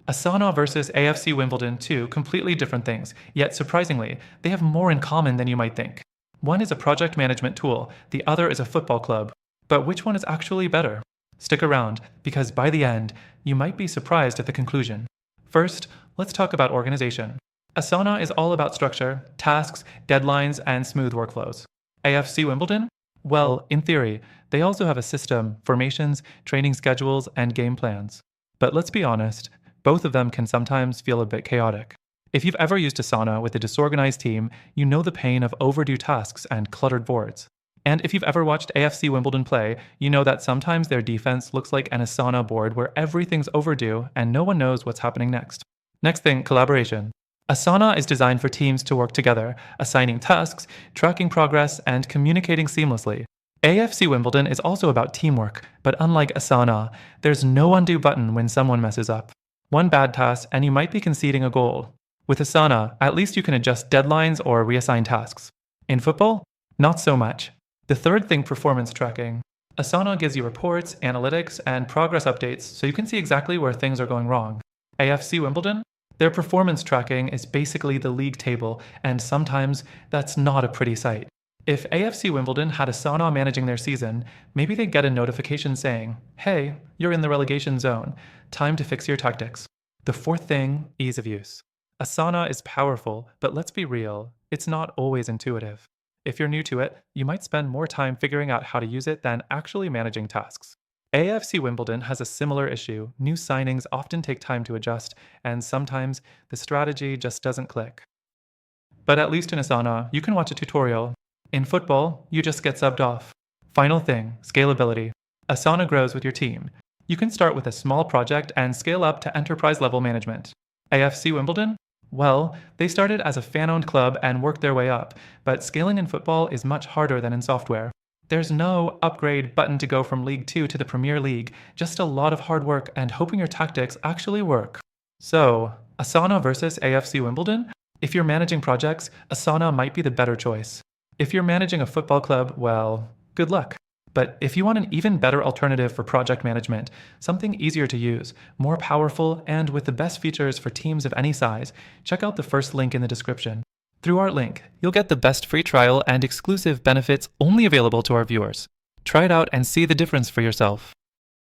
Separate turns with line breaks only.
Asana versus AFC Wimbledon, two completely different things, yet surprisingly, they have more in common than you might think. One is a project management tool, the other is a football club. But which one is actually better? Stick around, because by the end, you might be surprised at the conclusion. First, let's talk about organization. Asana is all about structure, tasks, deadlines, and smooth workflows. AFC Wimbledon? Well, in theory, they also have a system, formations, training schedules, and game plans. But let's be honest, both of them can sometimes feel a bit chaotic. If you've ever used Asana with a disorganized team, you know the pain of overdue tasks and cluttered boards. And if you've ever watched AFC Wimbledon play, you know that sometimes their defense looks like an Asana board where everything's overdue and no one knows what's happening next. Next thing, collaboration. Asana is designed for teams to work together, assigning tasks, tracking progress, and communicating seamlessly. AFC Wimbledon is also about teamwork, but unlike Asana, there's no undo button when someone messes up. One bad task and you might be conceding a goal. With Asana, at least you can adjust deadlines or reassign tasks. In football, not so much. The third thing, performance tracking. Asana gives you reports, analytics, and progress updates so you can see exactly where things are going wrong. AFC Wimbledon? Their performance tracking is basically the league table, and sometimes that's not a pretty sight. If AFC Wimbledon had Asana managing their season, maybe they'd get a notification saying, "Hey, you're in the relegation zone. Time to fix your tactics." The fourth thing, ease of use. Asana is powerful, but let's be real, it's not always intuitive. If you're new to it, you might spend more time figuring out how to use it than actually managing tasks. AFC Wimbledon has a similar issue. New signings often take time to adjust, and sometimes the strategy just doesn't click. But at least in Asana, you can watch a tutorial. In football, you just get subbed off. Final thing, scalability. Asana grows with your team. You can start with a small project and scale up to enterprise-level management. AFC Wimbledon? Well, they started as a fan-owned club and worked their way up, but scaling in football is much harder than in software. There's no upgrade button to go from League 2 to the Premier League, just a lot of hard work and hoping your tactics actually work. So, Asana versus AFC Wimbledon? If you're managing projects, Asana might be the better choice. If you're managing a football club, well, good luck. But if you want an even better alternative for project management, something easier to use, more powerful, and with the best features for teams of any size, check out the first link in the description. Through our link, you'll get the best free trial and exclusive benefits only available to our viewers. Try it out and see the difference for yourself.